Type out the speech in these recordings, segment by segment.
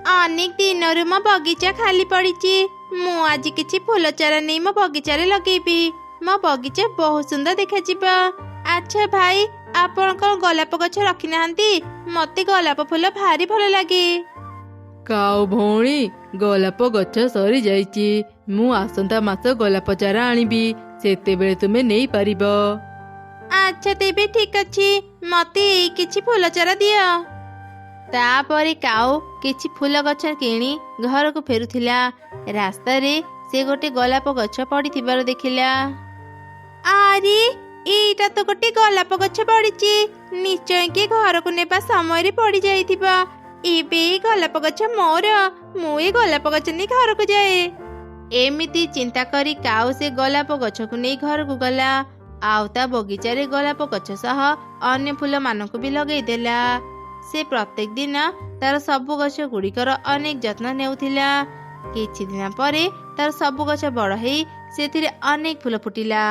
अनेक दिन मो बगीचा खाली पड़ी मु आज किछि फूल चारा नहीं मो बगीचा लगेबी। मो बगीचा बहुत सुंदर देखा। अच्छा भाई आपण कौन गोलाप गछ रखी नाहंती? मते गोलाप फूल भारी भल लगे। काऊ भौणी गोलाप गछ सरी जाइछि। मु आसंता मास गोलाप चारा आनिबी, सेतेबेले तुमे नहीं पारिब। अच्छा तेबे ठीक अछि, मते एई किछि फूल चारा दियो। तापरे काऊ किछि फूल गछ किणी घर को फेरुथिला। रास्ता रे से गोटे गोलाप गछ पड़िथिबार देखिला। आरे एटा तो गोटे गोलाप गछ पड़िछि, निश्चय के घर को नेबा समय रे पड़ी जाइथिबा। एबे गोलाप गछ मोर, मु ए गोलाप गछ नै घर को जाए। एमिति चिंता करी काऊ से गोलाप गछ को नै घर को गला। आउ ता बगीचा रे गोलाप गछ सह अन्य फूल मानक भी लगेई देला। से प्रत्येक दिन तार सबु गछ गुड़िकर अनेक जत्न नेउथिला। किछि दिन परे तार सबु गछ बड़ हेई सेथिरे अनेक फूल फुटिला।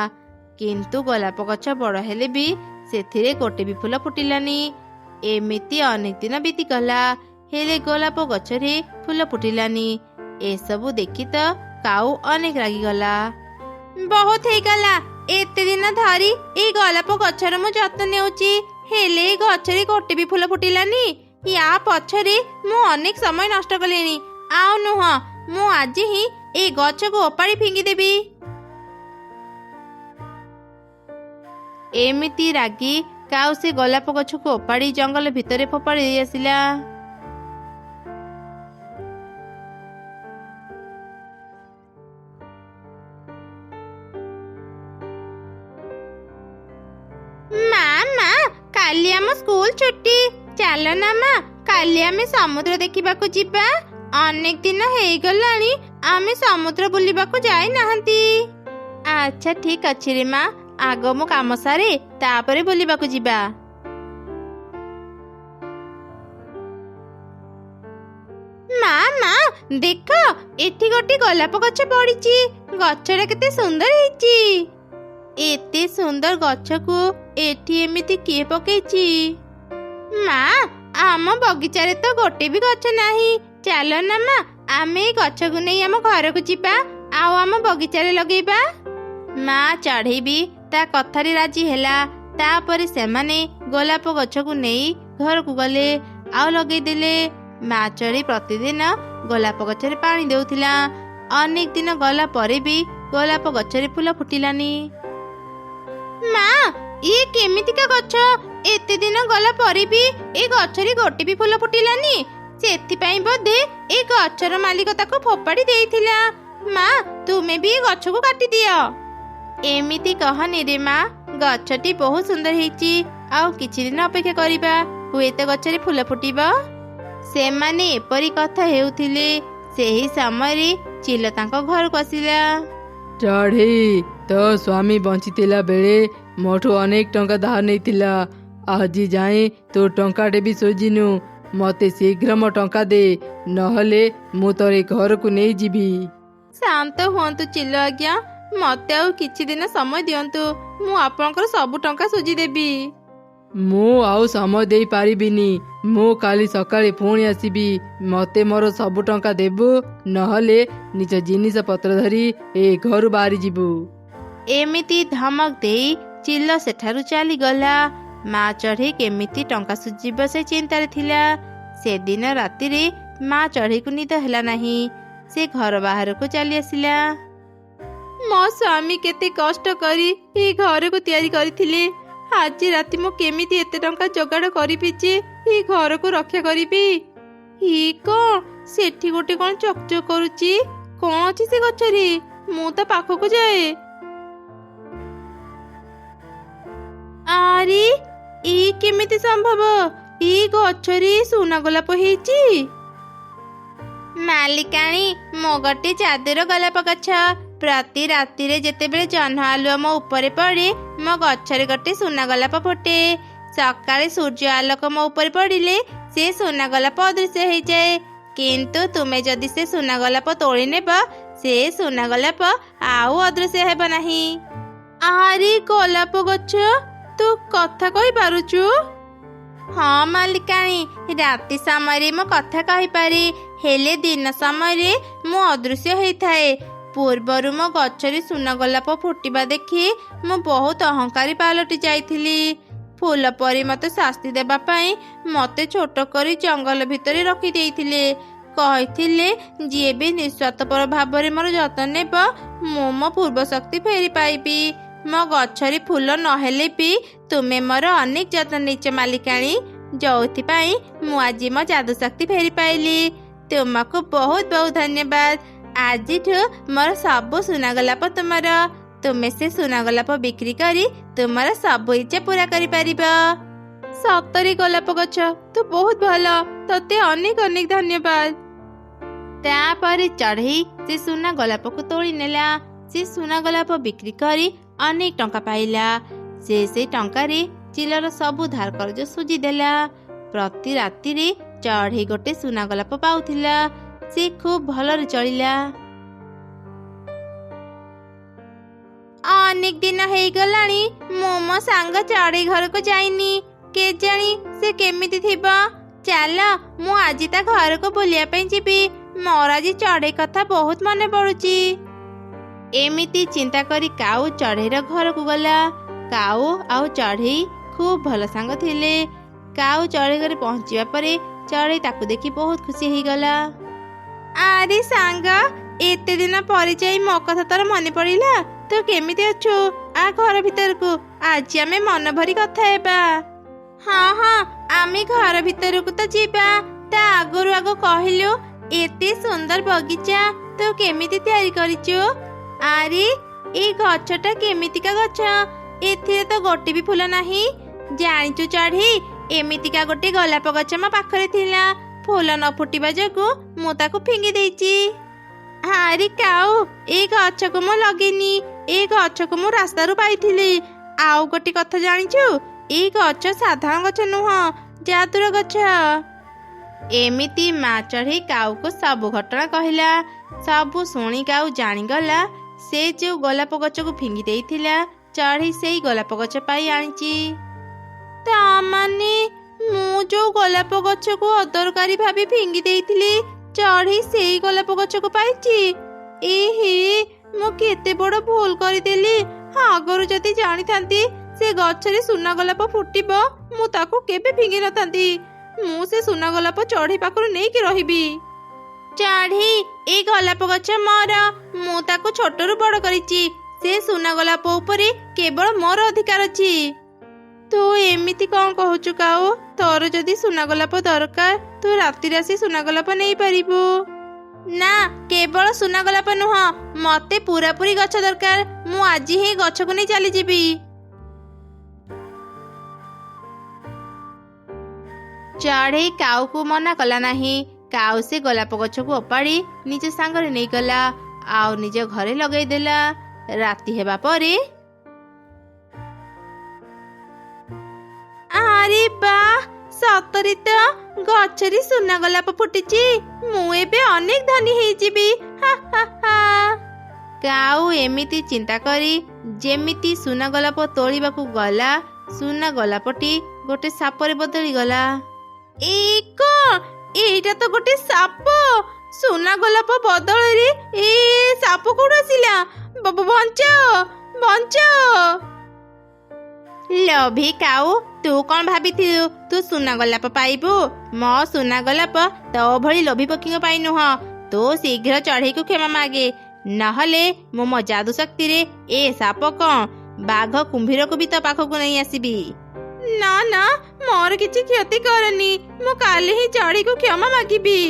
किंतु गोलाप गछ बड़ हेले भी सेथिरे गोटे भी फूल फुटिलानी। एमिति अनेक दिन बीती गला, हेले गोलाप गछ रे फूल फुटिलानी। ए सबु देखि त काऊ अनेक रागी गला। बहुत हे गला, एते दिन धरी ए गोलाप गछर मु जत्न नेउची, हेले गछरे गोटे भी फूल फुटिलानी। या पछरे मु अनेक समय नष्ट कलेनी। आउ नुह, मु आज ही ए गछ को ओपाड़ी फिंगी देबी। एमिति रागी काऊ से गोलाप गछ को ओपाड़ी जंगल भितरे फोपाड़ी दे आसिला। मामा काली आम स्कूल छुट्टी, चलो ना माँ काली आमे समुद्र देखिबा को जिबा। अनेक दिन हेई गलानी आमे समुद्र बुलिबा को जाई नाहंती। अच्छा ठीक अछि रे माँ, आगो मु काम सारे तापरे बुलिबा को जिबा। मामा देख एठी गोटी गोलाप गछ पड़िछि, गछटा केते सुंदर हेछि। एते सुंदर गछ को एठी एमिति किए पकेछि? माँ आम बगीचा रे तो गोटे भी गछ नाही। चलो ना माँ आमे गछ को नहीं आम घर को जिबा, आउ आम बगीचा रे लगेबा। माँ चढ़ेबी ता कथारे राजी हेला। तापरे सेमाने गोलाप गछ को नहीं घर को गले, आउ लगेई देले। माँ चढ़ी प्रतिदिन गोलाप गछ रे पानी देउथिला। अनेक दिन गला परे भी गोलाप गछ रे फूल फुटिलानी। माँ ये केमितिका गछ? एते दिन गला परे भी ए गछरे गोटे भी फूल फुटिलानी। सेथिपाई बोधे ए गछर मालिक ताको फोपाड़ी देइथिला। माँ तुमे भी गछ को काटी दियो। एमिति कहनी रे माँ, गछटी बहुत सुंदर हेछि। आउ किछि दिन अपेक्षा करिबा, हुए तो गछरे फूल फुटिबो। सेमाने एपरी कथा हेउथिले। सेही समय चिल तांको घर को आसिला। चढ़ी तो स्वामी बंचितिला बेले मोठू अनेक टंका धार नैतिला। आज जाए तो टंकाटे भी सोजिनु। मते शीघ्र मो टंका दे, नहले मु तोरे घर को नहीं जीवी। शांत हुंतु चिल्लो आज्ञा, मते आउ किछि दिन समय दियंतु, मु आपनकर सब टंका सुजी देबी। मु आउ समय देई पारिबिनी। मु काली सकाळे पुणी आसीबी। मते मोर सब टंका देबु, नहले निज जिनिस पत्र धरी ए घर बाहरी जीबु। एमिति धमक देई चिल्लो सेठारु चली गला। माँ चढ़ी केमिति टंका सुझिब से चिंतारे थिला। से दिन राति रे माँ चढ़ी को निद हैला नहीं। से घर बाहर को चली आसिला। मो स्वामी केते कष्ट करी ए घर को तैयारी करिथिले। आज राति मो केमिति एते टंका जोगाड़ करिबि जे ए घर को रक्षा करिबि। ही कोन सेठी गोटे कोन चकचक करूची? कोन अछि से गछरे? मु त पाखो को जाए। आरे ई केमिति संभव? ई गछरे सुना गोलाप हेछि। मालिकाणी मो गोटे जादुर गोलाप गछ। प्रति राति रे जेतेबेले जह्न आलुआ मो उपरे पड़े, मो गछरे गोटे सुना गोलाप फुटे। सकाळे सूर्य आलोक मो उपरे पड़िले से सुना गोलाप अदृश्य हो जाए। किंतु तुमे जदि से सुना गोलाप तोड़ी नेब, से सुना गोलाप आउ अदृश्य हेब नाही। आरे गोलाप गछ तू कथा कहि पारुचु? ହଁ ମାଲିକାଣୀ, ରାତି ସମୟରେ ମୁଁ କଥା କହିପାରେ, ହେଲେ ଦିନ ସମୟରେ ମୁଁ ଅଦୃଶ୍ୟ ହେଇଥାଏ। ପୂର୍ବରୁ ମୋ ଗଛରେ ସୁନା ଗୋଲାପ ଫୁଟିବା ଦେଖି ମୁଁ ବହୁତ ଅହଙ୍କାରୀ ପାଲଟି ଯାଇଥିଲି। ଫୁଲ ପରି ମୋତେ ଶାସ୍ତି ଦେବା ପାଇଁ ମୋତେ ଛୋଟ କରି ଜଙ୍ଗଲ ଭିତରେ ରଖିଦେଇଥିଲେ। କହିଥିଲେ ଯିଏ ବି ନିଃସ୍ୱାର୍ଥପର ଭାବରେ ମୋର ଯତ୍ନ ନେବ, ମୁଁ ମୋ ପୂର୍ବ ଶକ୍ତି ଫେରି ପାଇବି। ମୋ ଗଛରେ ଫୁଲ ନହେଲେ ବି ତୁମେ ମୋର ଅନେକ ଯତ୍ନ ନେଇଛ ମାଲିକାଣୀ, ଯୋଉଥିପାଇଁ ମୁଁ ଆଜି ମୋ ଯାଦୁ ଶକ୍ତି ଫେରି ପାଇଲି। ତୁମକୁ ବହୁତ ବହୁତ ଧନ୍ୟବାଦ। ଆଜିଠୁ ମୋର ସବୁ ସୁନା ଗୋଲାପ ତୁମର। ତୁମେ ସେ ସୁନା ଗୋଲାପ ବିକ୍ରି କରି ତୁମର ସବୁ ଇଚ୍ଛା ପୂରା କରିପାରିବ। ସତରେ ଗୋଲାପ ଗଛ, ତୁ ବହୁତ ଭଲ। ତତେ ଅନେକ ଅନେକ ଧନ୍ୟବାଦ। ତାପରେ ଚଢ଼େଇ ସେ ସୁନା ଗୋଲାପକୁ ତୋଳି ନେଲା। ସେ ସୁନା ଗୋଲାପ ବିକ୍ରି କରି ଅନେକ ଟଙ୍କା ପାଇଲା। ସେ ଟଙ୍କାରେ ଚିଲର ସବୁ ଧାର କର୍ଜ ସୁଝିଦେଲା। ପ୍ରତି ରାତିରେ ଚଢ଼େଇ ଗୋଟେ ସୁନା ଗୋଲାପ ପାଉଥିଲା। ସେ ଖୁବ ଭଲରେ ଚଳିଲା। ଅନେକ ଦିନ ହେଇଗଲାଣି ମୁଁ ମୋ ସାଙ୍ଗ ଚଢ଼େଇ ଘରକୁ ଯାଇନି। କେଜାଣି ସେ କେମିତି ଥିବ। ଚାଲ ମୁଁ ଆଜି ତା ଘରକୁ ବୁଲିବା ପାଇଁ ଯିବି। ମୋର ଆଜି ଚଢ଼େଇ କଥା ବହୁତ ମନେ ପଡୁଛି। ଏମିତି ଚିନ୍ତା କରି କାଉ ଚଢ଼େଇର ଘରକୁ ଗଲା। କାଉ ଆଉ ଚଢ଼େଇ ଖୁବ ଭଲ ସାଙ୍ଗ ଥିଲେ। କାଉ ଚଢ଼େଇ ଘରେ ପହଞ୍ଚିବା ପରେ ଚଢ଼େଇ ତାକୁ ଦେଖି ବହୁତ ଖୁସି ହେଇଗଲା। ଆରେ ସାଙ୍ଗ, ଏତେ ଦିନ ପରେ ଯାଇ ମୋ କଥା ତୋର ମନେ ପଡ଼ିଲା। ତୁ କେମିତି ଅଛୁ? ଆ ଘର ଭିତରକୁ, ଆଜି ଆମେ ମନ ଭରି କଥା ହେବା। ହଁ ହଁ, ଆମେ ଘର ଭିତରକୁ ତ ଯିବା। ତା ଆଗରୁ ଆଗ କହିଲୁ, ଏତେ ସୁନ୍ଦର ବଗିଚା ତୁ କେମିତି ତିଆରି କରିଛୁ? ଆରେ ଏଇ ଗଛଟା କେମିତିକା ଗଛ? ଏଥିରେ ତ ଗୋଟେ ବି ଫୁଲ ନାହିଁ। ଜାଣିଛୁ ଚଢ଼େଇ, ଏମିତିକା ଗୋଟେ ଗୋଲାପ ଗଛ ମୋ ପାଖରେ ଥିଲା। ଫୁଲ ନ ଫୁଟିବା ଯୋଗୁଁ ମୁଁ ତାକୁ ଫିଙ୍ଗି ଦେଇଛି। ଆରେ କାଉ, ଏଇ ଗଛକୁ ମୁଁ ଲଗେଇନି। ଏଇ ଗଛକୁ ମୁଁ ରାସ୍ତାରୁ ପାଇଥିଲି। ଆଉ ଗୋଟେ କଥା ଜାଣିଛୁ, ଏଇ ଗଛ ସାଧାରଣ ଗଛ ନୁହଁ, ଯାଦୁର ଗଛ। ଏମିତି ମା ଚଢ଼େଇ କାଉକୁ ସବୁ ଘଟଣା କହିଲା। ସବୁ ଶୁଣି କାଉ ଜାଣିଗଲା ସେ ଯେଉଁ ଗୋଲାପ ଗଛକୁ ଫିଙ୍ଗି ଦେଇଥିଲା, ଚଢ଼େଇ ସେଇ ଗୋଲାପ ଗଛ ପାଇ ଆଣିଛି। ତା ମାନେ ମୁଁ ଯେଉଁ ଗୋଲାପ ଗଛକୁ ଅଦରକାରୀ ଭାବି ଫିଙ୍ଗି ଦେଇଥିଲି, ଚଢ଼େଇ ସେଇ ଗୋଲାପ ଗଛକୁ ପାଇଛି। ଏହେ, ମୁଁ କେତେ ବଡ଼ ଭୁଲ କରିଦେଲି। ଆଗରୁ ଯଦି ଜାଣିଥାନ୍ତି ସେ ଗଛରେ ସୁନା ଗୋଲାପ ଫୁଟିବ, ମୁଁ ତାକୁ କେବେ ଫିଙ୍ଗି ନଥାନ୍ତି। ମୁଁ ସେ ସୁନା ଗୋଲାପ ଚଢ଼େଇ ପାଖରୁ ନେଇକି ରହିବି। ଚଢ଼େଇ, ଏଇ ଗୋଲାପ ଗଛ ମୋର। ମୁଁ ତାକୁ ଛୋଟରୁ ବଡ଼ କରିଛି। ସେ ସୁନା ଗୋଲାପ ଉପରେ କେବଳ ମୋର ଅଧିକାର ଅଛି। ତୁ ଏମିତି କ'ଣ କହୁଛୁ କାଉ? ତୋର ଯଦି ସୁନା ଗୋଲାପ ଦରକାର, ତୁ ରାତିରେ ଆସି ସୁନା ଗୋଲାପ ନେଇପାରିବୁ। ନା, କେବଳ ସୁନା ଗୋଲାପ ନୁହଁ, ମତେ ପୁରାପୁରି ଗଛ ଦରକାର। ମୁଁ ଆଜି ହିଁ ଗଛକୁ ନେଇ ଚାଲିଯିବି। ଚଢ଼େଇ କାଉକୁ ମନା କଲା ନାହିଁ। କାଉ ସେ ଗୋଲାପ ଗଛକୁ ଓପାଡ଼ି ନିଜ ସାଙ୍ଗରେ ନେଇଗଲା ଆଉ ନିଜ ଘରେ ଲଗେଇଦେଲା। ରାତି ହେବା ପରେ, ଆରେ ବାଃ, ସତରେ ତ ଗଛରେ ସୁନା ଗୋଲାପ ଫୁଟିଛି। ମୁଁ ଏବେ ଅନେକ ଧନୀ ହେଇଯିବି। ହା ହା ହା। କାଉ ଏମିତି ଚିନ୍ତା କରି ଯେମିତି ସୁନା ଗୋଲାପ ତୋଳିବାକୁ ଗଲା, ସୁନା ଗୋଲାପଟି ଗୋଟେ ସାପରେ ବଦଳିଗଲା। ଏଇଟା ତ ଗୋଟେ ସାପ। ସୁନା ଗୋଲାପ ବଦଳରେ ଏ ସାପ କୋଉଠୁ ଆସିଲା? ବଞ୍ଚାଅ, ବଞ୍ଚାଅ। ଲୋଭୀ କାଉ, ତୁ କ'ଣ ଭାବିଥିଲୁ ତୁ ସୁନା ଗୋଲାପ ପାଇବୁ? ମୋ ସୁନା ଗୋଲାପ ତୋ ଭଳି ଲୋଭୀ ପକ୍ଷୀଙ୍କ ପାଇଁ ନୁହଁ। ତୁ ଶୀଘ୍ର ଚଢ଼େଇକୁ କ୍ଷମା ମାଗେ, ନହେଲେ ମୁଁ ମୋ ଯାଦୁ ଶକ୍ତିରେ ଏ ସାପ କ'ଣ ବାଘ କୁମ୍ଭୀରକୁ ବି ତୋ ପାଖକୁ ନେଇ ଆସିବି। ନା ନା, ମୋର କିଛି କ୍ଷତି କରନି। ମୁଁ କାଲି ହିଁ ଚଢ଼େଇକୁ କ୍ଷମା ମାଗିବି।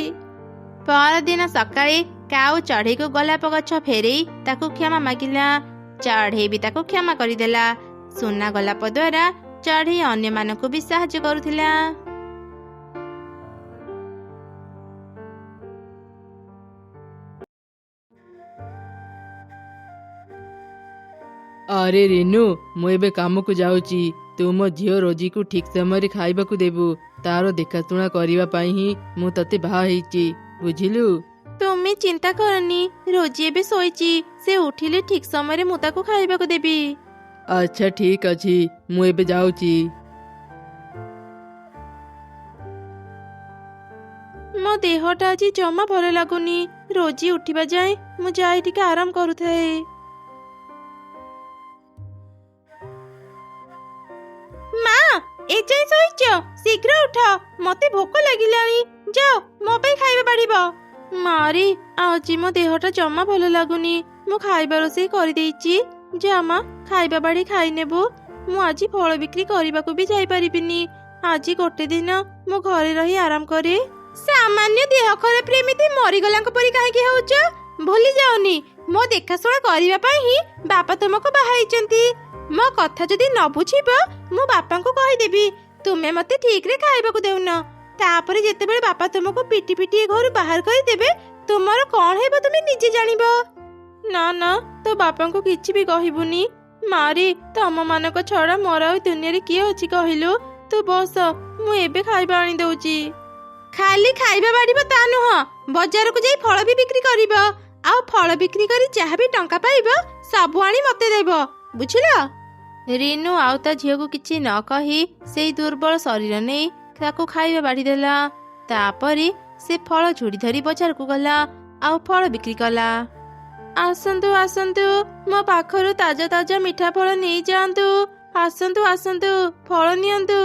ପରଦିନ ସକାଳେ କାଉ ଚଢ଼େଇକୁ ଗୋଲାପ ଗଛ ଫେରେଇ ତାକୁ କ୍ଷମା ମାଗିଲା। ଚଢ଼େଇ ବି ତାକୁ କ୍ଷମା କରିଦେଲା। ସୁନା ଗୋଲାପ ଦ୍ୱାରା ଚଢ଼େଇ ଅନ୍ୟମାନଙ୍କୁ ବି ସାହାଯ୍ୟ କରୁଥିଲା। ଆରେ ରିନୁ, ମୁଁ ଏବେ କାମକୁ ଯାଉଛି। ତୁ ମୋ ଝିଅ ରୋଜିକୁ ଠିକ୍ ସମୟରେ ଖାଇବାକୁ ଦେବୁ। ତାର ଦେଖାଶୁଣା କରିବା ପାଇଁ ହିଁ ମୁଁ ତତେ ବାହା ହେଇଛି, ବୁଝିଲୁ? ତୁମେ ଚିନ୍ତା କରନି, ରୋଜି ଏବେ ଶୋଇଛି। ସେ ଉଠିଲେ ଠିକ୍ ସମୟରେ ମୁଁ ତାକୁ ଖାଇବାକୁ ଦେବି। ଆଚ୍ଛା ଠିକ୍ ଅଛି, ମୁଁ ଏବେ ଯାଉଛି। ମୋ ଦେହଟା ଆଜି ଜମା ଭଲ ଲାଗୁନି। ରୋଜି ଉଠିବା ଯାଏ ମୁଁ ଯାଇ ଟିକେ ଆରାମ କରୁଥାଏ। ମା, ଏ ଯାଇ ଶୋଇଛ? ଶୀଘ୍ର ଉଠ, ମତେ ଭୋକ ଲାଗିଲାଣି। ଯାଅ ମୋ ପାଇଁ ଖାଇବା ବାଢିବ। ମାରି, ଆଜି ମୋ ଦେହଟା ଜମା ଭଲ ଲାଗୁନି। ମୁଁ ଖାଇବା ରୋଷେଇ କରିଦେଇଛି। ଯା ମା, ଖାଇବା ବାଢି ଖାଇନେବୁ। ମୁଁ ଆଜି ଫଳ ବିକ୍ରି କରିବାକୁ ବି ଯାଇପାରିବିନି। ଆଜି ଗୋଟେ ଦିନ ମୁଁ ଘରେ ରହି ଆରାମ କରେ। ସାମାନ୍ୟ ଦେହ ଖରାପରେ ଏମିତି ମରିଗଲାଙ୍କ ପରି କାହିଁକି ହେଉଛ? ଭୁଲି ଯାଉନି, ମୋ ଦେଖାଶୁଣା କରିବା ପାଇଁ ହିଁ ବାପା ତୁମକୁ ବାହାଇଛନ୍ତି। ମୋ କଥା ଯଦି ନ ବୁଝିବ ମୁଁ ବାପାଙ୍କୁ କହିଦେବି ତୁମେ ମତେ ଠିକରେ ଖାଇବାକୁ ଦେଉନ। ତାପରେ ଯେତେବେଳେ ବାପା ତୁମକୁ ପିଟି ପିଟି ଏ ଘରୁ ବାହାର କରିଦେବେ ତୁମର କଣ ହେବ ତୁମେ ନିଜେ ଜାଣିବ। ନା ନା, ତୋ ବାପାଙ୍କୁ କିଛି ବି କହିବୁନି। ମାରି, ତମ ମାନଙ୍କ ଛଡା ମୋର ଆଉ ଦୁନିଆରେ କିଏ ଅଛି କହିଲୁ? ତୁ ବସ, ମୁଁ ଏବେ ଖାଇବା ଆଣି ଦଉଛି। ଖାଲି ଖାଇବା ବାଢିବ ତା ନୁହଁ, ବଜାରକୁ ଯାଇ ଫଳ ବି ବିକ୍ରି କରିବ। ଆଉ ଫଳ ବିକ୍ରି କରି ଯାହା ବି ଟଙ୍କା ପାଇବ ସବୁ ଆଣି ମତେ ଦେବ, ବୁଝିଲ? ରିନୁ ଆଉ ତା ଝିଅକୁ କିଛି ନ କହି ସେଇ ଦୁର୍ବଳ ଶରୀର ନେଇ ତାକୁ ଖାଇବା ବାଢିଦେଲା। ତାପରେ ସେ ଫଳ ଝୁଡ଼ି ଧରି ବଜାରକୁ ଗଲା ଆଉ ଫଳ ବିକ୍ରି କଲା। ଆସନ୍ତୁ ଆସନ୍ତୁ, ମୋ ପାଖରୁ ତାଜା ତାଜା ମିଠା ଫଳ ନେଇଯାଆନ୍ତୁ। ଆସନ୍ତୁ ଆସନ୍ତୁ, ଫଳ ନିଅନ୍ତୁ।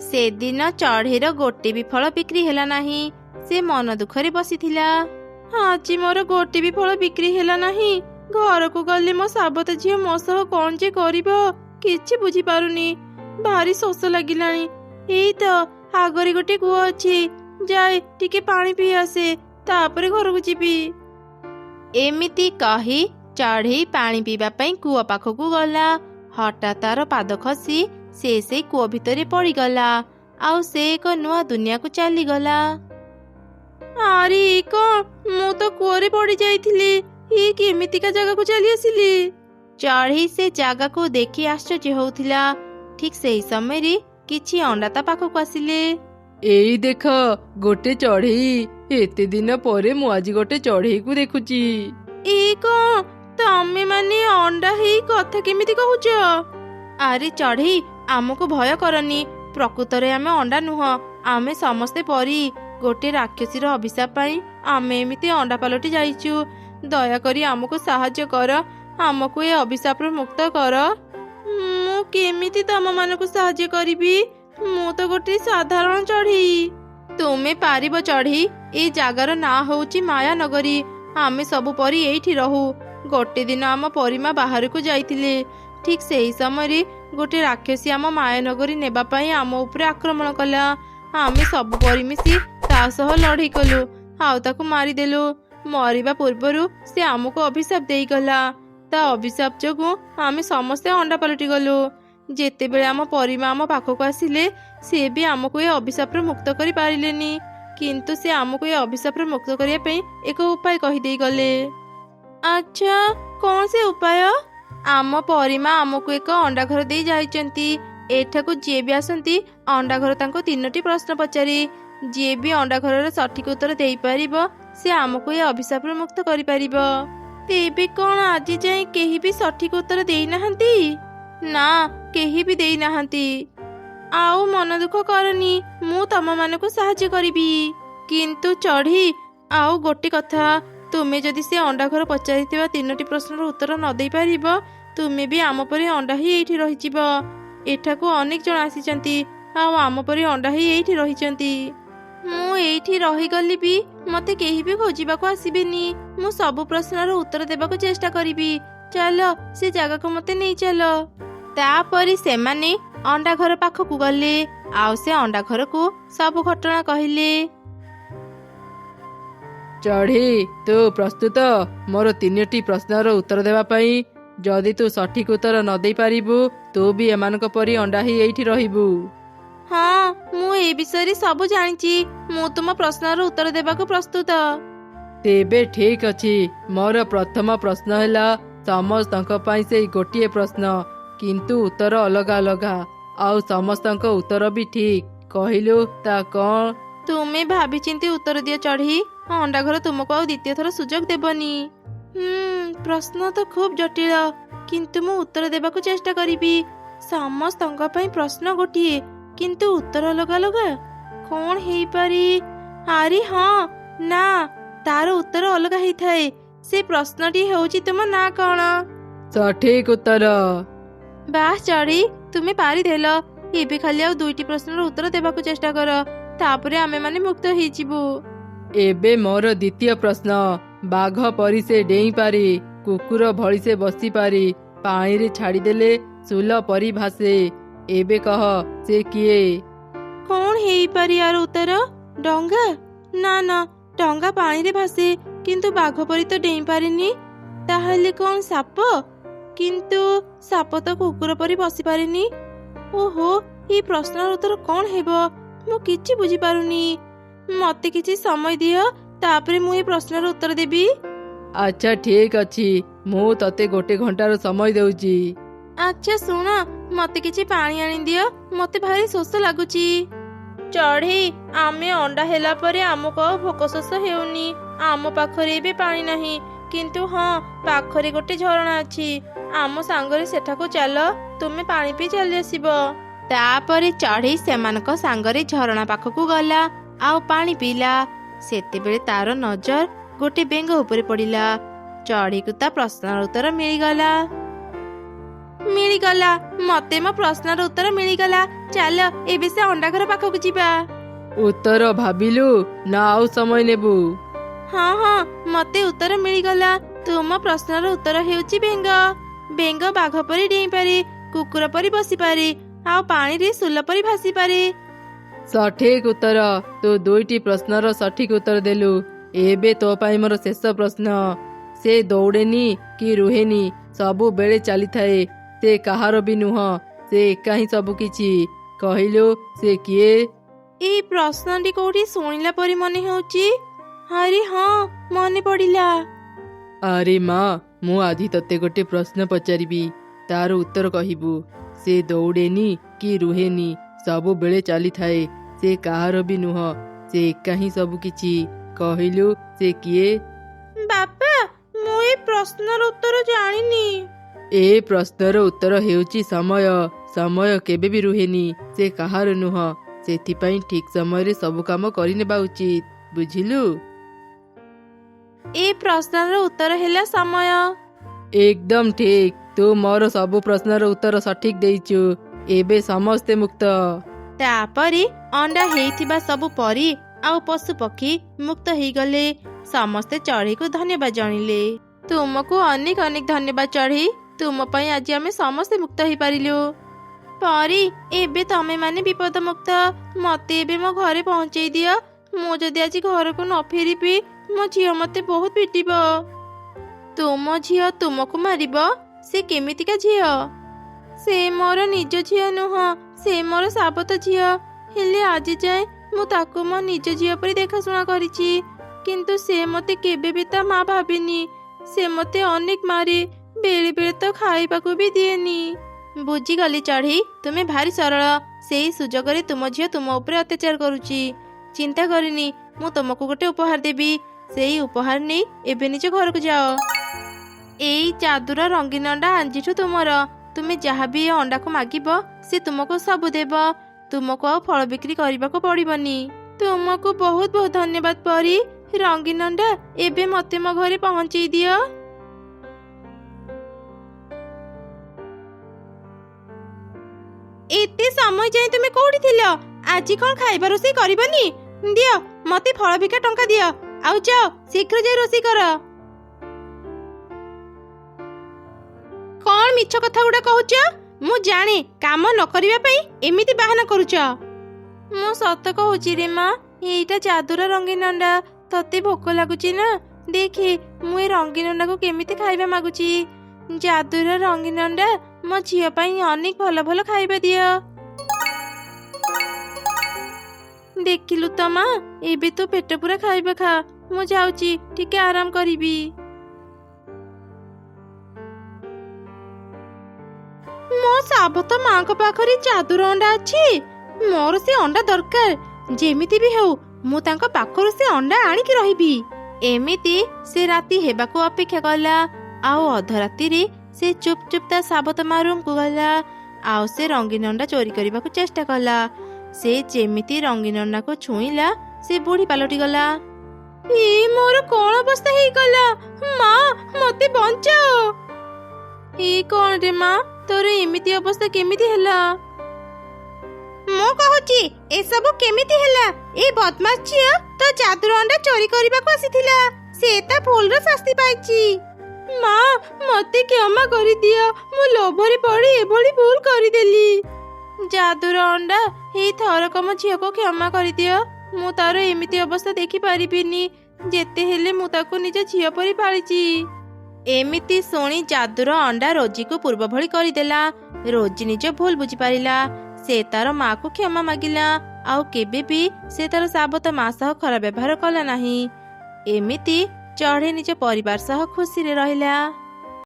ସେଦିନ ଚଢ଼େଇର ଗୋଟେ ବି ଫଳ ବିକ୍ରି ହେଲା ନାହିଁ। ସେ ମନ ଦୁଃଖରେ ବସିଥିଲା। ଆଜି ମୋର ଗୋଟେ ବି ଫଳ ବିକ୍ରି ହେଲା ନାହିଁ। ଘରକୁ ଗଲେ ମୋ ସାବତ ଝିଅ ମୋ ସହ କଣ ଯେ କରିବ କିଛି ବୁଝିପାରୁନି। ଭାରି ଶୋଷ ଲାଗିଲାଣି। ଏଇ ତ ଆଗରେ ଗୋଟେ କୂଅ ଅଛି, ଯାଏ ଟିକେ ପାଣି ପିଇ ଆସେ, ତାପରେ ଘରକୁ ଯିବି। ଏମିତି କହି ଚଢ଼େଇ ପାଣି ପିଇବା ପାଇଁ କୂଅ ପାଖକୁ ଗଲା। ହଠାତ୍ ତାର ପାଦ ଖସି ସେ ସେଇ କୂଅ ଭିତରେ ପଡ଼ିଗଲା ଆଉ ସେ ଏକ ନୂଆ ଦୁନିଆକୁ ଚାଲିଗଲା। ଆରେ କଣ, ମୁଁ ତ କୂଅରେ ପଡ଼ି ଯାଇଥିଲି। ଏ କେମିତିକା ଜାଗାକୁ ଚାଲି ଆସିଲି? ଚଢ଼େଇ ସେ ଜାଗାକୁ ଦେଖି ଆଶ୍ଚର୍ଯ୍ୟ ହେଉଥିଲା। ଠିକ୍ ସେହି ସମୟରେ କିଛି ଅଣ୍ଡା ତା ପାଖକୁ ଆସିଲେ। ଏଇ ଦେଖ, ଗୋଟେ ଚଢ଼େଇ। ଏତେ ଦିନ ପରେ ମୁଁ ଆଜି ଗୋଟେ ଚଢ଼େଇକୁ ଦେଖୁଛି। ଏ କଣ, ତମେ ମାନେ ଅଣ୍ଡା ହେଇ କଥା କେମିତି କହୁଛ? ଆରେ ଚଢ଼େଇ, ଆମକୁ ଭୟ କରନି। ପ୍ରକୃତରେ ଆମେ ଅଣ୍ଡା ନୁହଁ, ଆମେ ସମସ୍ତେ ପରି। ଗୋଟେ ରାକ୍ଷସୀର ଅଭିଶାପ ପାଇଁ ଆମେ ଏମିତି ଅଣ୍ଡା ପାଲଟି ଯାଇଛୁ। ଦୟାକରି ଆମକୁ ସାହାଯ୍ୟ କର, ଆମକୁ ଏ ଅଭିଶାପରୁ ମୁକ୍ତ କର। ମୁଁ କେମିତି ତମମାନଙ୍କୁ ସାହାଯ୍ୟ କରିବି? ମୁଁ ତ ଗୋଟେ ସାଧାରଣ ଚଢ଼େଇ। ତୁମେ ପାରିବ ଚଢ଼େଇ। ଏଇ ଜାଗାର ନାଁ ହେଉଛି ମାୟାନଗରୀ। ଆମେ ସବୁ ପରି ଏଇଠି ରହୁ। ଗୋଟେ ଦିନ ଆମ ପରିମା ବାହାରକୁ ଯାଇଥିଲେ। ଠିକ୍ ସେହି ସମୟରେ ଗୋଟେ ରାକ୍ଷସୀ ଆମ ମାୟାନଗରୀ ନେବା ପାଇଁ ଆମ ଉପରେ ଆକ୍ରମଣ କଲା। ଆମେ ସବୁ ପରି ମିଶି ତା ସହ ଲଢ଼େଇ କଲୁ ଆଉ ତାକୁ ମାରିଦେଲୁ। ମରିବା ପୂର୍ବରୁ ସେ ଆମକୁ ଅଭିଶାପ ଦେଇଗଲା। ତା ଅଭିଶାପ ଯୋଗୁଁ ଆମେ ସମସ୍ତେ ଅଣ୍ଡା ପାଲଟି ଗଲୁ। ଯେତେବେଳେ ଆମ ପରିମା ଆମ ପାଖକୁ ଆସିଲେ ସେ ବି ଆମକୁ ଏ ଅଭିଶାପରୁ ମୁକ୍ତ କରିପାରିଲେନି। କିନ୍ତୁ ସେ ଆମକୁ ଏ ଅଭିଶାପରୁ ମୁକ୍ତ କରିବା ପାଇଁ ଏକ ଉପାୟ କହିଦେଇ ଗଲେ। ଆଚ୍ଛା, କଣ ସେ ଉପାୟ? ଆମ ପରିମା ଆମକୁ ଏକ ଅଣ୍ଡା ଘର ଦେଇ ଯାଇଛନ୍ତି। ଏଠାକୁ ଯିଏ ବି ଆସନ୍ତି ଅଣ୍ଡା ଘର ତାଙ୍କୁ 3ଟି ପ୍ରଶ୍ନ ପଚାରେ। ଯିଏ ବି ଅଣ୍ଡା ଘରର ସଠିକ ଉତ୍ତର ଦେଇପାରିବ ସେ ଆମକୁ ଏ ଅଭିଶାପରୁ ମୁକ୍ତ କରିପାରିବ। ତେବେ କଣ ଆଜି ଯାଏ କେହି ବି ସଠିକ ଉତ୍ତର ଦେଇନାହାନ୍ତି? ନା, କେହି ବି ଦେଇନାହାନ୍ତି। ଆଉ ମନ ଦୁଃଖ କରନି, ମୁଁ ତମମାନଙ୍କୁ ସାହାଯ୍ୟ କରିବି। କିନ୍ତୁ ଚଢ଼େଇ, ଆଉ ଗୋଟେ କଥା, ତୁମେ ଯଦି ସେ ଅଣ୍ଡା ଘର ପଚାରିଥିବା 3ଟି ପ୍ରଶ୍ନର ଉତ୍ତର ନ ଦେଇପାରିବ ତୁମେ ବି ଆମ ପରି ଅଣ୍ଡା ହିଁ ଏଇଠି ରହିଯିବ। ଏଠାକୁ ଅନେକ ଜଣ ଆସିଛନ୍ତି ଆଉ ଆମ ପରି ଅଣ୍ଡା ହିଁ ଏଇଠି ରହିଛନ୍ତି। ମୁଁ ଏଇଠି ରହିଗଲି ବି ମତେ କେହି ବି ଖୋଜିବାକୁ ଆସିବେନି। ମୁଁ ସବୁ ପ୍ରଶ୍ନର ଉତ୍ତର ଦେବାକୁ ଚେଷ୍ଟା କରିବି। ଚାଲ, ସେ ଜାଗାକୁ ମତେ ନେଇ ଚାଲ। ତାପରେ ସେମାନେ ଅଣ୍ଡା ଘର ପାଖକୁ ଗଲେ ଆଉ ସେ ଅଣ୍ଡା ଘରକୁ ସବୁ ଘଟଣା କହିଲେ। ଚଢ଼େଇ, ତୁ ପ୍ରସ୍ତୁତ ମୋର 3ଟି ପ୍ରଶ୍ନର ଉତ୍ତର ଦେବା ପାଇଁ? ଯଦି ତୁ ସଠିକ ଉତ୍ତର ନ ଦେଇପାରିବୁ ତୁ ବି ଏମାନଙ୍କ ପରି ଅଣ୍ଡା ହିଁ ଏଇଠି ରହିବୁ। ହଁ, ମୁଁ ଏ ବିଷୟରେ ସବୁ ଜାଣିଛି। ମୁଁ ତୁମ ପ୍ରଶ୍ନର ଉତ୍ତର ଦେବାକୁ ପ୍ରସ୍ତୁତ। ତେବେ ଠିକ ଅଛି। ମୋର ପ୍ରଥମ ପ୍ରଶ୍ନ ହେଲା ସମସ୍ତଙ୍କ ପାଇଁ ସେଇ ଗୋଟିଏ ପ୍ରଶ୍ନ, କିନ୍ତୁ ଉତ୍ତର ଅଲଗା ଅଲଗା। ଆଉ ସମସ୍ତଙ୍କ ଉତ୍ତର ବି ଠିକ। କହିଲୁ ତା କଣ? ତୁମେ ଭାବିଚିନ୍ତି ଉତ୍ତର ଦିଅ ଚଢ଼େଇ। ଅଣ୍ଡା ଘର ତୁମକୁ ଆଉ ଦ୍ୱିତୀୟ ଥର ସୁଯୋଗ ଦେବନି। ପ୍ରଶ୍ନ ତ ଖୁବ୍ ଜଟିଳ, କିନ୍ତୁ ମୁଁ ଉତ୍ତର ଦେବାକୁ ଚେଷ୍ଟା କରିବି। ସମସ୍ତଙ୍କ ପାଇଁ ପ୍ରଶ୍ନ ଗୋଟିଏ, କିନ୍ତୁ ଉତ୍ତର ଅଲଗା ଅଲଗା। କଣ ହେଇପାରେ? ଆରେ ହଁ ନା, ତାର ଉତ୍ତର ଅଲଗା ହେଇଥାଏ। ସେ ପ୍ରଶ୍ନଟି ହେଉଛି ତୁମ ନାଁ କ'ଣ? ସଠିକ ଉତ୍ତର। ବାସ୍ ଚଢ଼େଇ, ତୁମେ ପାରିଦେଲ। ଏବେ ଖାଲି ଆଉ 2ଟି ପ୍ରଶ୍ନର ଉତ୍ତର ଦେବାକୁ ଚେଷ୍ଟା କର, ତାପରେ ଆମେମାନେ ମୁକ୍ତ ହେଇଯିବୁ। ଏବେ ମୋର ଦ୍ୱିତୀୟ ପ୍ରଶ୍ନ। ବାଘ ପରି ସେ ଡେଇଁପାରେ, କୁକୁର ଭଳି ସେ ବସିପାରେ, ପାଣିରେ ଛାଡ଼ିଦେଲେ ସୁଲ ପରି ଭାସେ। ଏବେ କହ ସେ କିଏ? କ'ଣ ହେଇପାରେ ୟାର ଉତ୍ତର? ଡଙ୍ଗା? ନା ନା, ଡଙ୍ଗା ପାଣିରେ ଭାସେ କିନ୍ତୁ ବାଘ ପରି ତ ଡେଇଁ ପାରେନି। ତାହେଲେ କ'ଣ ସାପ? କିନ୍ତୁ ସାପ ତ କୁକୁର ପରି ବସି ପାରେନି। ଓହୋ, ଏଇ ପ୍ରଶ୍ନର ଉତ୍ତର କ'ଣ ହେବ? ମୁଁ କିଛି ବୁଝିପାରୁନି। ମତେ କିଛି ସମୟ ଦିଅ, ତାପରେ ମୁଁ ଏ ପ୍ରଶ୍ନର ଉତ୍ତର ଦେବି। ଆଚ୍ଛା ଠିକ ଅଛି, ମୁଁ ତତେ 1 ଘଣ୍ଟାର ସମୟ ଦେଉଛି। ଆଚ୍ଛା ଶୁଣ, ମତେ କିଛି ପାଣି ଆଣିଦିଅ, ମତେ ଭାରି ଶୋଷ ଲାଗୁଛି। ଚଢ଼େଇ, ଆମେ ଅଣ୍ଡା ହେଲା ପରେ ଆମକୁ ଆଉ ଭୋକ ଶୋଷ ହେଉନି। ଆମ ପାଖରେ ଏବେ ପାଣି ନାହିଁ, କିନ୍ତୁ ହଁ, ପାଖରେ ଗୋଟେ ଝରଣା ଅଛି। ଆମ ସାଙ୍ଗରେ ସେଠାକୁ ଚାଲ, ତୁମେ ପାଣି ପିଇ ଚାଲି ଆସିବ। ତାପରେ ଚଢ଼େଇ ସେମାନଙ୍କ ସାଙ୍ଗରେ ଝରଣା ପାଖକୁ ଗଲା ଆଉ ପାଣି ପିଇଲା। ସେତେବେଳେ ତାର ନଜର ଗୋଟେ ବେଙ୍ଗ ଉପରେ ପଡ଼ିଲା। ଚଢ଼େଇକୁ ତା ପ୍ରଶ୍ନର ଉତ୍ତର ମିଳିଗଲା। ମତେ ମୋ ପ୍ରଶ୍ନର ଉତ୍ତର ମିଳିଗଲା। ଚାଲ ଏବେ ସେ ଅଣ୍ଡା ଘର ପାଖକୁ ଯିବା। ଉତ୍ତର ଭାବିଲୁ ନା ଆଉ ସମୟ ନେବୁ? ହଁ ହଁ, ମତେ ଉତ୍ତର ମିଳିଗଲା। ତୁମ ପ୍ରଶ୍ନର ଉତ୍ତର ହେଉଛି ବେଙ୍ଗ। ବେଙ୍ଗ ବାଘ ପରି ଡେଇଁପାରେ, କୁକୁର ପରି ବସିପାରେ, ଆଉ ପାଣିରେ ସୁଲ ପରି ଭାସିପାରେ। ସଠିକ ଉତ୍ତର। ତୁ 2ଟି ପ୍ରଶ୍ନର ସଠିକ ଉତ୍ତର ଦେଲୁ। ଏବେ ତୋ ପାଇଁ ମୋର ଶେଷ ପ୍ରଶ୍ନ। ସେ ଦୌଡ଼େନି କି ରୁହେନି, ସବୁବେଳେ ଚାଲିଥାଏ। ସେ କାହାର ବି ନୁହଁ, ସେ ଏକା ହିଁ ସବୁ କିଛି। କହିଲୁ ସେ କିଏ? ଏଇ ପ୍ରଶ୍ନଟି କୋଉଠି ଶୁଣିଲା ପରି ମନେ ହେଉଛି। ଆରେ ହଁ, ମନେ ପଡ଼ିଲା। ଆରେ ମା, ମୁଁ ଆଜି ତତେ ଗୋଟେ ପ୍ରଶ୍ନ ପଚାରିବି, ତାର ଉତ୍ତର କହିବୁ। ସେ ଦୌଡ଼େନି କି ରୁହେନି, ସବୁବେଳେ ଚାଲିଥାଏ। ସେ କାହାର ବି ନୁହଁ, ସେ ଏକା ହିଁ ସବୁ କିଛି। କହିଲୁ ସେ କିଏ? ବାପା, ମୁଁ ଏ ପ୍ରଶ୍ନର ଉତ୍ତର ଜାଣିନି। ଏ ପ୍ରଶ୍ନର ଉତ୍ତର ହେଉଛି ସମୟ। ସମୟ କେବେ ବି ରୁହେନି, ସେ କାହାର ନୁହଁ। ସେଥିପାଇଁ ଠିକ ସମୟରେ ସବୁ କାମ କରିନେବା ଉଚିତ, ବୁଝିଲୁ? ଏ ପ୍ରଶ୍ନର ଉତ୍ତର ହେଲା ସମୟ। ଏକଦମ ଠିକ। ତୁ ମୋର ସବୁ ପ୍ରଶ୍ନର ଉତ୍ତର ସଠିକ ଦେଇଛୁ। ଏବେ ସମସ୍ତେ ମୁକ୍ତ। ତାପରେ ଅଣ୍ଡା ହେଇଥିବା ସବୁ ପରୀ ଆଉ ପଶୁ ପକ୍ଷୀ ମୁକ୍ତ ହେଇଗଲେ। ସମସ୍ତେ ଚଢ଼େଇକୁ ଧନ୍ୟବାଦ ଜଣାଇଲେ। ତୁମକୁ ଅନେକ ଅନେକ ଧନ୍ୟବାଦ ଚଢ଼େଇ, ତୁମ ପାଇଁ ଆଜି ଆମେ ସମସ୍ତେ ମୁକ୍ତ ହେଇପାରିଲୁ। ପରୀ, ଏବେ ତମେ ମାନେ ବିପଦ ମୁକ୍ତ। ମତେ ଏବେ ମୋ ଘରେ ପହଞ୍ଚେଇ ଦିଅ। ମୁଁ ଯଦି ଆଜି ଘରକୁ ନ ଫେରିବି, ମୋ ଝିଅ ମତେ ବହୁତ ପିଟିବ। ତୁମ ଝିଅ ତୁମକୁ ମାରିବ? ସେ କେମିତିକା ଝିଅ? ସେ ମୋର ନିଜ ଝିଅ ନୁହଁ, ସେ ମୋର ସାବତ ଝିଅ। ହେଲେ ଆଜି ଯାଏଁ ମୁଁ ତାକୁ ମୋ ନିଜ ଝିଅ ପରି ଦେଖାଶୁଣା କରିଛି, କିନ୍ତୁ ସେ ମତେ କେବେ ବି ତା ମା ଭାବିନି। ସେ ମତେ ଅନେକ ମାରେ, ବେଳେ ବେଳେ ତ ଖାଇବାକୁ ବି ଦିଏନି। ବୁଝିଗଲି ଚଢ଼େଇ, ତୁମେ ଭାରି ସରଳ। ସେଇ ସୁଯୋଗରେ ତୁମ ଝିଅ ତୁମ ଉପରେ ଅତ୍ୟାଚାର କରୁଛି। ଚିନ୍ତା କରିନି, ମୁଁ ତୁମକୁ ଗୋଟେ ଉପହାର ଦେବି। ସେଇ ଉପହାର ନେଇ ଏବେ ନିଜ ଘରକୁ ଯାଅ। ଏଇ ଯାଦୁର ରଙ୍ଗୀନ ଅଣ୍ଡା ଆଜିଠୁ ତୁମର। ତୁମେ ଯାହା ବି ଏ ଅଣ୍ଡାକୁ ମାଗିବ, ସେ ତୁମକୁ ସବୁ ଦେବ। ତୁମକୁ ଆଉ ଫଳ ବିକ୍ରି କରିବାକୁ ପଡ଼ିବନି। ତୁମକୁ ବହୁତ ବହୁତ ଧନ୍ୟବାଦ ପରୀ। ରଙ୍ଗୀନ ଅଣ୍ଡା, ଏବେ ମତେ ମୋ ଘରେ ପହଞ୍ଚେଇ ଦିଅ। ଏତେ ସମୟ ଯାଏଁ ତୁମେ କୋଉଠି ଥିଲ? ଆଜି କ'ଣ ଖାଇବା ରୋଷେଇ କରିବନି? ଦିଅ ମତେ ଫଳ ବିକା ଟଙ୍କା ଦିଅ, ଆଉ ଯାଅ ଶୀଘ୍ର ଯାଇ ରୋଷେଇ କର। କ'ଣ ମିଛ କଥା ଗୁଡା କହୁଛ? ମୁଁ ଜାଣେ କାମ ନ କରିବା ପାଇଁ ଏମିତି ବାହାନା କରୁଛ। ମୁଁ ସତ କହୁଛି ରେ ମା, ଏଇଟା ଯାଦୁର ରଙ୍ଗୀନ ଅଣ୍ଡା। ତତେ ଭୋକ ଲାଗୁଛି ନା? ଦେଖେ ମୁଁ ଏ ରଙ୍ଗୀନ ଅଣ୍ଡାକୁ କେମିତି ଖାଇବା ମାଗୁଛି। ଯାଦୁର ରଙ୍ଗୀନ ଅଣ୍ଡା, ମୋ ଝିଅ ପାଇଁ ଅନେକ ଭଲ ଭଲ ଖାଇବା ଦିଅ। ଦେଖିଲୁ ତ ମା, ଏବେ ତୁ ପେଟ ପୁରା ଖାଇବା ଖା। ମୁଁ ଯାଉଛି, ଟିକେ ଆରାମ କରିବି। ମୋ ସାବତ ମାଙ୍କ ପାଖରେ ଯାଦୁର ଅଣ୍ଡା ଅଛି। ମୋର ସେ ଅଣ୍ଡା ଦରକାର। ଯେମିତି ବି ହେଉ ମୁଁ ତାଙ୍କ ପାଖରୁ ସେ ଅଣ୍ଡା ଆଣିକି ରହିବି। ଏମିତି ସେ ରାତି ହେବାକୁ ଅପେକ୍ଷା କଲା, ଆଉ ଅଧରାତିରେ ସେ ଚୁପ ଚୁପ ତା ସାବତ ମା ରୁମକୁ ଗଲା, ଆଉ ସେ ରଙ୍ଗୀନ ଅଣ୍ଡା ଚୋରି କରିବାକୁ ଚେଷ୍ଟା କଲା। ସେ ଯେମିତି ରଙ୍ଗୀନ ଅଣ୍ଡାକୁ ଛୁଇଁଲା, ସେ ବୁଢୀ ପାଲଟି ଗଲା। ମୋର କଣ ଅବସ୍ଥା ହେଇଗଲା? ମା ମତେ ବଞ୍ଚାଅ। କଣ ରେ ମା, ତୋର ଏମିତି ଅବସ୍ଥା କେମିତି ହେଲା? ମୁଁ କହୁଛି ଏସବୁ କେମିତି ହେଲା? ଏ ବଦମାସ ଝିଅ ତ ଯାଦୁର ଅଣ୍ଡା ଚୋରି କରିବାକୁ ଆସିଥିଲା। ସେ ତା ଭୁଲର ଶାସ୍ତି ପାଇଛି। ମା ମତେ କ୍ଷମା କରିଦିଅ, ମୁଁ ଲୋଭରେ ପଡି ଏଭଳି ଭୁଲ କରିଦେଲି। ଯାଦୁର ଅଣ୍ଡା, ଏଇ ଥରକ ମୋ ଝିଅକୁ କ୍ଷମା କରିଦିଅ। ମୁଁ ତାର ଏମିତି ଅବସ୍ଥା ଦେଖି ପାରିବିନି। ଯେତେ ହେଲେ ମୁଁ ତାକୁ ନିଜ ଝିଅ ପରି ପାଳିଛି। ଏମିତି ଶୁଣି ଯାଦୁର ଅଣ୍ଡା ରୋଜିକୁ ପୂର୍ବ ଭଳି କରିଦେଲା। ରୋଜି ନିଜ ଭୁଲ ବୁଝିପାରିଲା। ସେ ତାର ମାକୁ କ୍ଷମା ମାଗିଲା। ଆଉ କେବେ ବି ସେ ତାର ସାବତ ମା ସହ ଖରାପ ବ୍ୟବହାର କଲା ନାହିଁ। ଏମିତି ଚଢ଼େଇ ନିଜ ପରିବାର ସହ ଖୁସିରେ ରହିଲା।